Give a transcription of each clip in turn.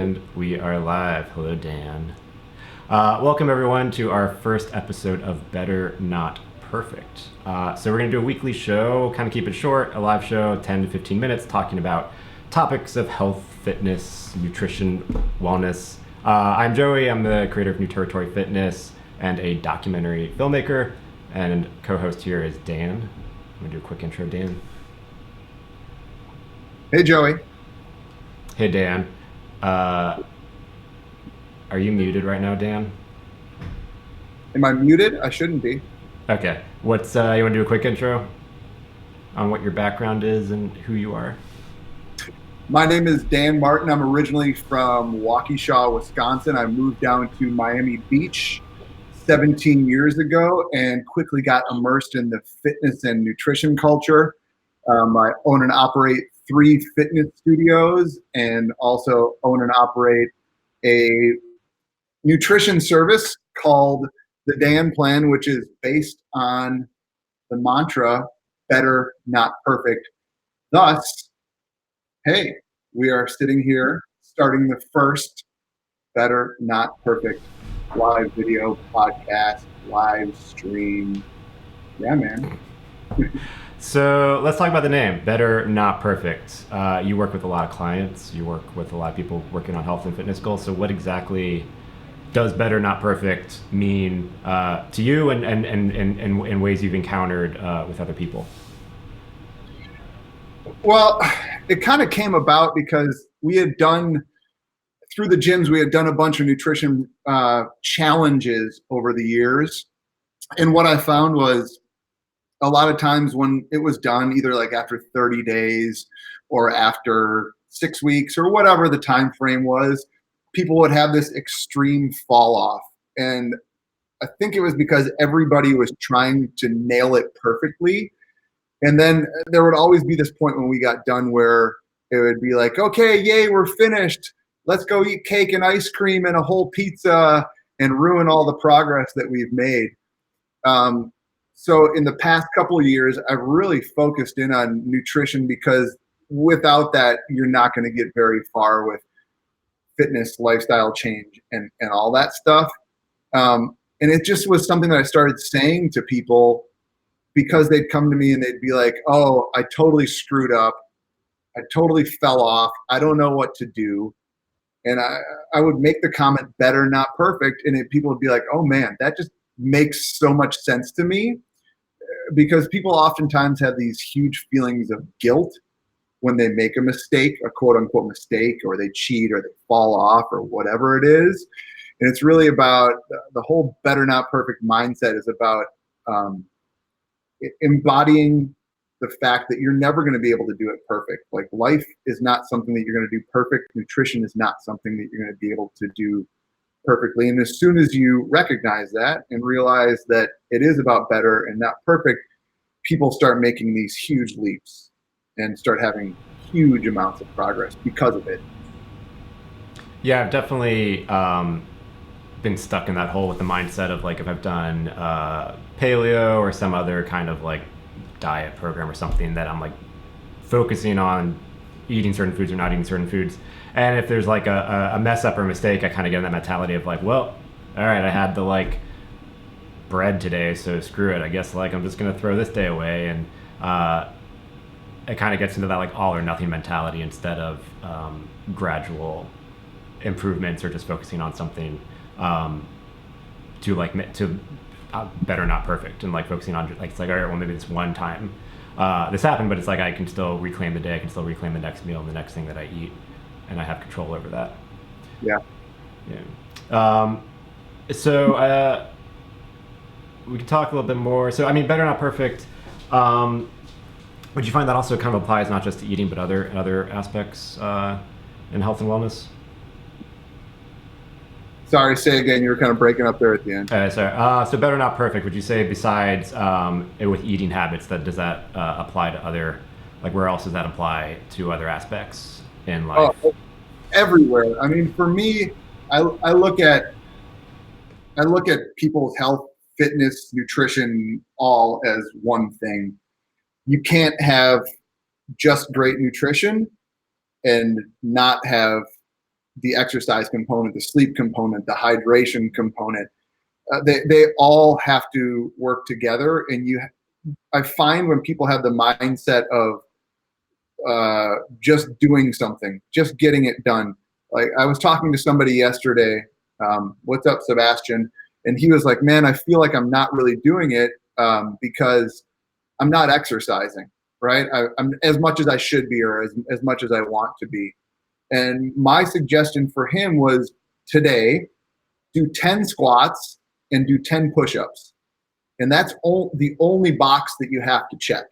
And we are live. Hello, Dan. Welcome, everyone, to our first episode of Better Not Perfect. So we're going to do a weekly show, kind of keep it short, a live show, 10 to 15 minutes, talking about topics of health, fitness, nutrition, wellness. I'm Joey. I'm the creator of New Territory Fitness and a documentary filmmaker. And co-host here is Dan. I'm going to do a quick intro, Dan. Hey, Joey. Hey, Dan. Are you muted right now, Dan? Am I muted? I shouldn't be. Okay. You want to do a quick intro on what your background is and who you are? My name is Dan Martin. I'm originally from Waukesha, Wisconsin. I moved down to Miami Beach 17 years ago and quickly got immersed in the fitness and nutrition culture. I own and operate 3 fitness studios and also own and operate a nutrition service called the Dan Plan, which is based on the mantra, better, not perfect. Thus, hey, we are sitting here starting the first Better Not Perfect live video podcast, live stream. Yeah, man. So let's talk about the name, Better Not Perfect. You work with a lot of clients. You work with a lot of people working on health and fitness goals. So what exactly does Better Not Perfect mean to you and in ways you've encountered with other people? Well, it kind of came about because we had done, through the gyms, we had done a bunch of nutrition challenges over the years. And what I found was a lot of times when it was done, either like after 30 days or after 6 weeks or whatever the time frame was, people would have this extreme fall off. And I think it was because everybody was trying to nail it perfectly. And then there would always be this point when we got done where it would be like, okay, yay, we're finished. Let's go eat cake and ice cream and a whole pizza and ruin all the progress that we've made. So in the past couple of years, I've really focused in on nutrition because without that, you're not going to get very far with fitness, lifestyle change, and all that stuff. And it just was something that I started saying to people because they'd come to me and they'd be like, oh, I totally screwed up. I totally fell off. I don't know what to do. And I would make the comment, better, not perfect. And people would be like, oh man, that just makes so much sense to me. Because people oftentimes have these huge feelings of guilt when they make a mistake, a quote unquote mistake, or they cheat or they fall off or whatever it is. And it's really about the whole better, not perfect mindset is about embodying the fact that you're never going to be able to do it perfect. Like life is not something that you're going to do perfect. Nutrition is not something that you're going to be able to do perfectly. And as soon as you recognize that and realize that it is about better and not perfect, people start making these huge leaps and start having huge amounts of progress because of it. Yeah, I've definitely been stuck in that hole with the mindset of like if I've done paleo or some other kind of like diet program or something that I'm like focusing on eating certain foods or not eating certain foods. And if there's like a mess up or a mistake, I kind of get in that mentality of like, well, all right, I had the like bread today, so screw it. I guess like I'm just gonna throw this day away, and it kind of gets into that like all or nothing mentality instead of gradual improvements or just focusing on something to better not perfect and like focusing on like it's like all right, well maybe this one time this happened, but it's like I can still reclaim the day, I can still reclaim the next meal and the next thing that I eat, and I have control over that. Yeah. So we can talk a little bit more. So I mean, better not perfect. Would you find that also kind of applies not just to eating but other aspects in health and wellness? Sorry, say again. You were kind of breaking up there at the end. Sorry. So better not perfect. Would you say besides with eating habits, does that apply to other, like where else does that apply to other aspects in life? Oh, everywhere. I mean, for me, I look at people's health, fitness, nutrition all as one thing. You can't have just great nutrition and not have the exercise component, the sleep component, the hydration component. They all have to work together. And I find when people have the mindset of just doing something, just getting it done. Like I was talking to somebody yesterday. What's up, Sebastian? And he was like, "Man, I feel like I'm not really doing it because I'm not exercising, right? I'm as much as I should be, or as much as I want to be." And my suggestion for him was today, do 10 squats and do 10 push-ups. And that's the only box that you have to check,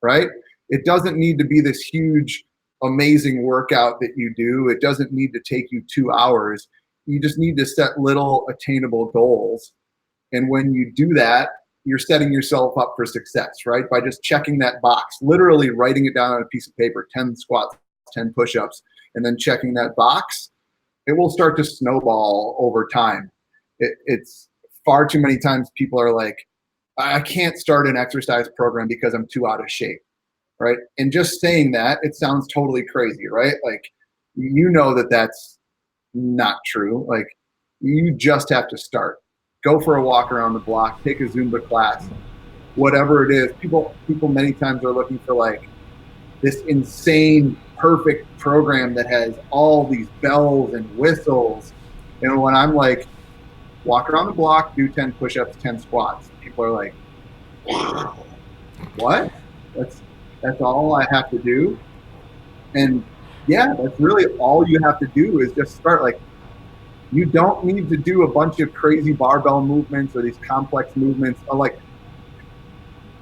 right? It doesn't need to be this huge, amazing workout that you do. It doesn't need to take you 2 hours. You just need to set little attainable goals. And when you do that, you're setting yourself up for success, right? By just checking that box, literally writing it down on a piece of paper, 10 squats, 10 push-ups, and then checking that box, it will start to snowball over time. It's far too many times people are like, I can't start an exercise program because I'm too out of shape, right? And just saying that, it sounds totally crazy, right? Like, you know that that's not true. Like, you just have to start. Go for a walk around the block, take a Zumba class, whatever it is. People many times are looking for like this insane, perfect program that has all these bells and whistles. And when I'm like, walk around the block, do 10 push-ups, 10 squats, people are like, wow, what? That's all I have to do? And yeah, that's really all you have to do is just start. Like, you don't need to do a bunch of crazy barbell movements or these complex movements. Or like,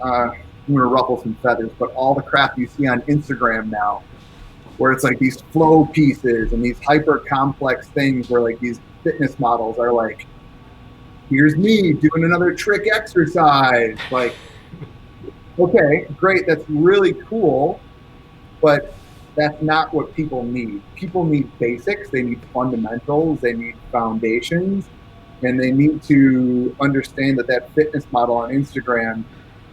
I'm gonna ruffle some feathers, but all the crap you see on Instagram now, where it's like these flow pieces and these hyper complex things where like these fitness models are like, here's me doing another trick exercise. Like, okay, great, that's really cool, but that's not what people need. People need basics, they need fundamentals, they need foundations, and they need to understand that that fitness model on Instagram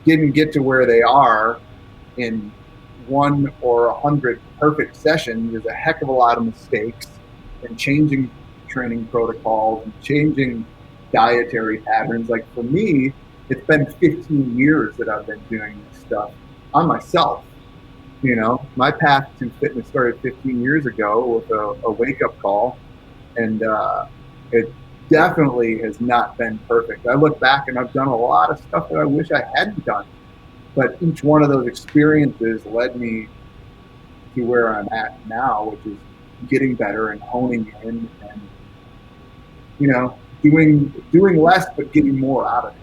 didn't get to where they are in 1 or 100 perfect sessions. There's a heck of a lot of mistakes, and changing training protocols and changing dietary patterns. Like for me, it's been 15 years that I've been doing this stuff on myself. You know, my path to fitness started 15 years ago with a wake-up call, and it definitely has not been perfect. I look back and I've done a lot of stuff that I wish I hadn't done, but each one of those experiences led me to where I'm at now, which is getting better and honing in and, you know, doing less but getting more out of it.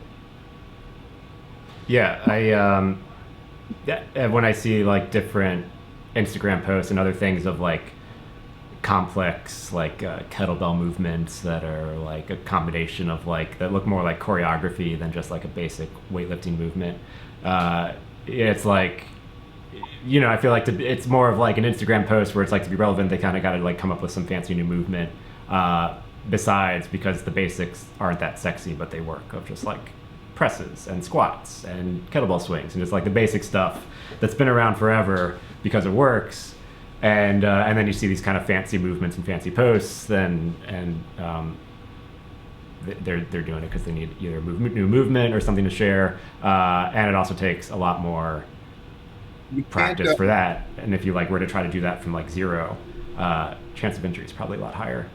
Yeah, when I see like different Instagram posts and other things of like complex like kettlebell movements that are like a combination of like that look more like choreography than just like a basic weightlifting movement, it's like, you know, I feel like it's more of like an Instagram post where it's like, to be relevant, they kind of got to like come up with some fancy new movement besides, because the basics aren't that sexy, but they work, of just like presses and squats and kettlebell swings and just like the basic stuff that's been around forever because it works. And then you see these kind of fancy movements and fancy posts, and they're doing it because they need either new movement or something to share, and it also takes a lot more practice for that. And if you like were to try to do that from like zero, chance of injury is probably a lot higher.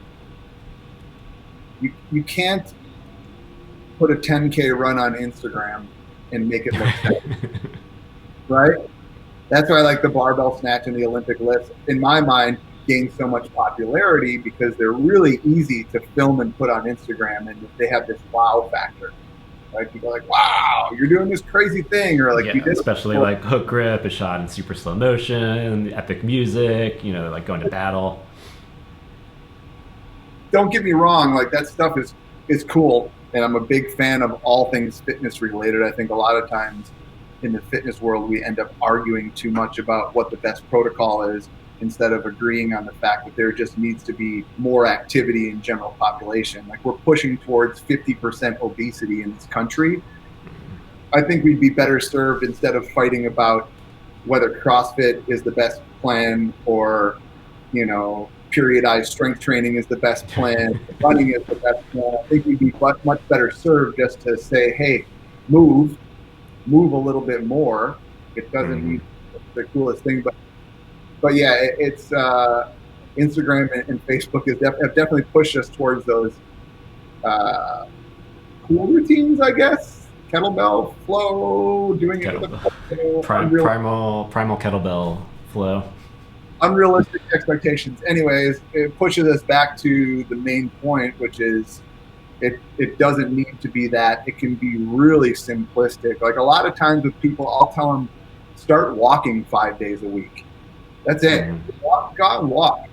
You can't put a 10K run on Instagram and make it look sexy, right? That's why I like the barbell snatch and the Olympic lifts, in my mind, gain so much popularity because they're really easy to film and put on Instagram, and they have this wow factor. Right? People are like, wow, you're doing this crazy thing. Or like, yeah, you did especially like hook grip is shot in super slow motion, epic music, you know, like going to battle. Don't get me wrong, like that stuff is cool. And I'm a big fan of all things fitness related. I think a lot of times in the fitness world, we end up arguing too much about what the best protocol is instead of agreeing on the fact that there just needs to be more activity in general population. Like, we're pushing towards 50% obesity in this country. I think we'd be better served, instead of fighting about whether CrossFit is the best plan or, you know, periodized strength training is the best plan, running is the best plan. I think we'd be much better served just to say, hey, move a little bit more. It doesn't need the coolest thing, but yeah, it's Instagram and Facebook have definitely pushed us towards those cool routines, I guess. Kettlebell flow, doing it with the primal kettlebell flow. Unrealistic expectations. Anyways, it pushes us back to the main point, which is it doesn't need to be that. It can be really simplistic. Like a lot of times with people, I'll tell them, start walking 5 days a week. That's it. Go out and walk.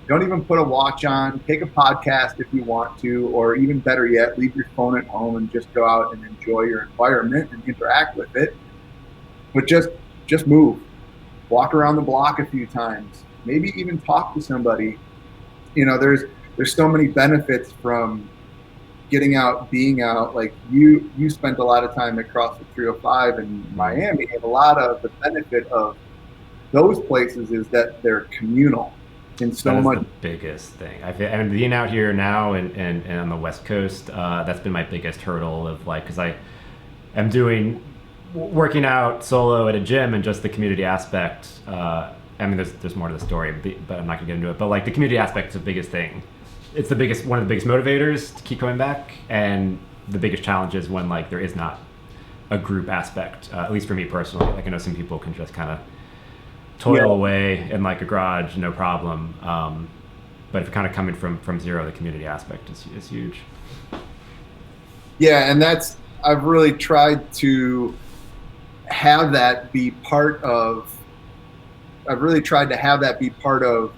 Don't even put a watch on. Take a podcast if you want to, or even better yet, leave your phone at home and just go out and enjoy your environment and interact with it. But just move. Walk around the block a few times. Maybe even talk to somebody. You know, there's so many benefits from getting out, being out. Like you spent a lot of time at CrossFit 305 in Miami, and a lot of the benefit of those places is that they're communal. And so that's much the biggest thing. And being out here now and on the West Coast, that's been my biggest hurdle of like, because I am working out solo at a gym and just the community aspect. I mean, there's more to the story, but I'm not gonna get into it. But like the community aspect is the biggest thing. It's one of the biggest motivators to keep coming back, and the biggest challenge is when like there is not a group aspect. At least for me personally, like I know some people can just kind of toil away in like a garage, no problem. But if you're kind of coming from zero, the community aspect is huge. Yeah, and I've really tried to have that be part of. I've really tried to have that be part of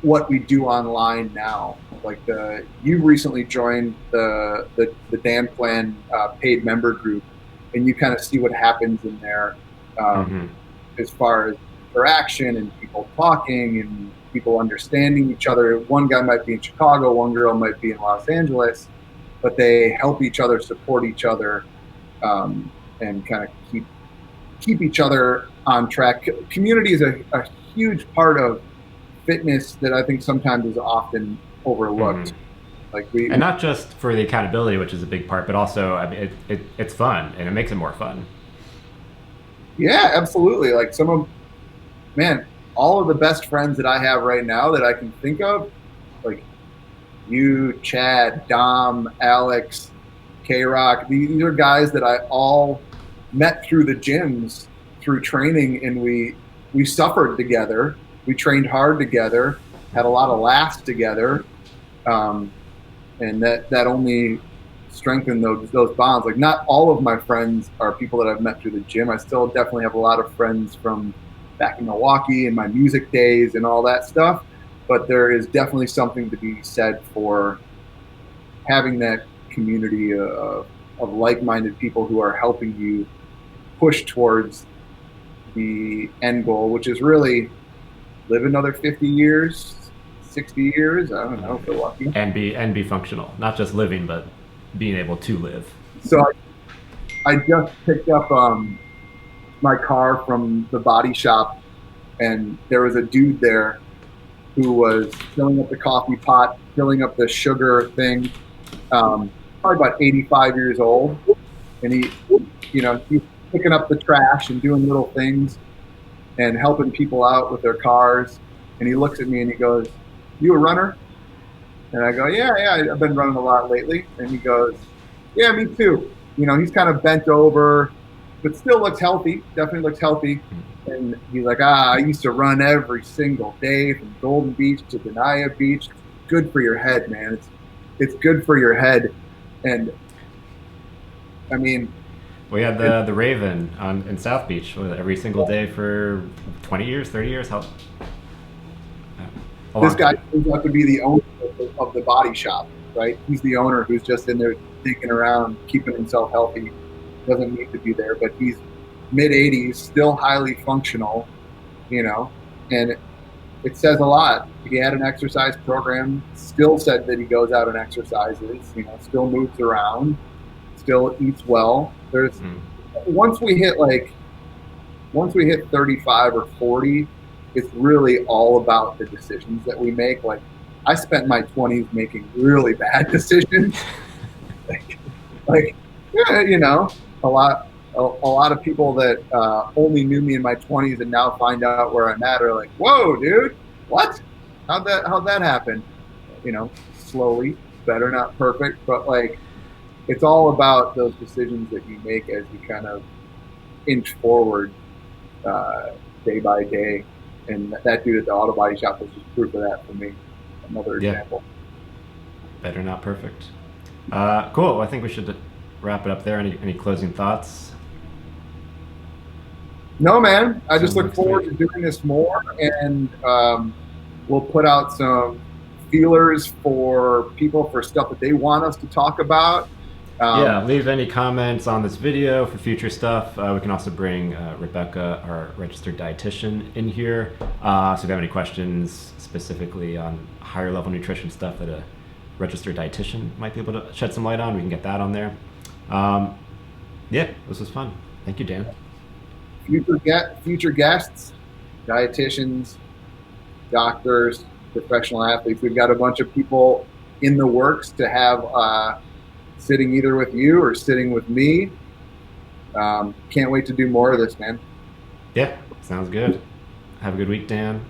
what we do online now. Like you recently joined the Dan Plan paid member group, and you kind of see what happens in there as far as interaction and people talking and people understanding each other. One guy might be in Chicago, one girl might be in Los Angeles, but they help each other, support each other, and kind of keep each other on track. Community is a huge part of fitness that I think sometimes is often overlooked. Like and not just for the accountability, which is a big part, but also I mean, it's fun and it makes it more fun. Yeah, absolutely. Like all of the best friends that I have right now that I can think of, like you, Chad, Dom, Alex, K-Rock, these are guys that I all met through the gyms, through training, and we suffered together. We trained hard together, had a lot of laughs together, and that only strengthened those bonds. Like not all of my friends are people that I've met through the gym. I still definitely have a lot of friends from back in Milwaukee and my music days and all that stuff. But there is definitely something to be said for having that community of like-minded people who are helping you push towards the end goal, which is really live another 50 years, 60 years. I don't know if you're lucky. And be functional, not just living, but being able to live. So I just picked up my car from the body shop, and there was a dude there who was filling up the coffee pot, filling up the sugar thing, probably about 85 years old. And he's picking up the trash and doing little things and helping people out with their cars. And he looks at me and he goes, "You a runner?" And I go, yeah, I've been running a lot lately. And he goes, "Yeah, me too." He's kind of bent over, but still looks healthy, definitely looks healthy. And he's like, I used to run every single day from Golden Beach to Denaya Beach. It's good for your head, man. It's good for your head. And I mean, we had the Raven in South Beach every single day for 20 years, 30 years. This guy turns out to be the owner of the body shop, right? He's the owner who's just in there digging around, keeping himself healthy. Doesn't need to be there, but he's mid-80s, still highly functional, and it says a lot. He had an exercise program, still said that he goes out and exercises, still moves around, still eats well. Once we hit 35 or 40, it's really all about the decisions that we make. Like, I spent my 20s making really bad decisions. like yeah, you know, a lot of people that only knew me in my 20s and now find out where I'm at are like, whoa, dude, what? How'd that happen? You know, slowly, better, not perfect, but like it's all about those decisions that you make as you kind of inch forward uh, day by day. And that dude at the auto body shop was just proof of that for me. Another Yeah, example. better not perfect. Cool. Well, I think we should wrap it up there. Any closing thoughts? No, man. I just Till look next forward week. to doing this more, and we'll put out some feelers for people for stuff that they want us to talk about. Yeah, Um, leave any comments on this video for future stuff. We can also bring Rebecca, our registered dietitian, in here. So if you have any questions specifically on higher level nutrition stuff that a registered dietitian might be able to shed some light on, we can get that on there. Um, yeah, this was fun. Thank you, Dan. future guests, dietitians, doctors, professional athletes. We've got a bunch of people in the works to have sitting either with you or sitting with me. Can't wait to do more of this, man. Yeah, sounds good. Have a good week, Dan.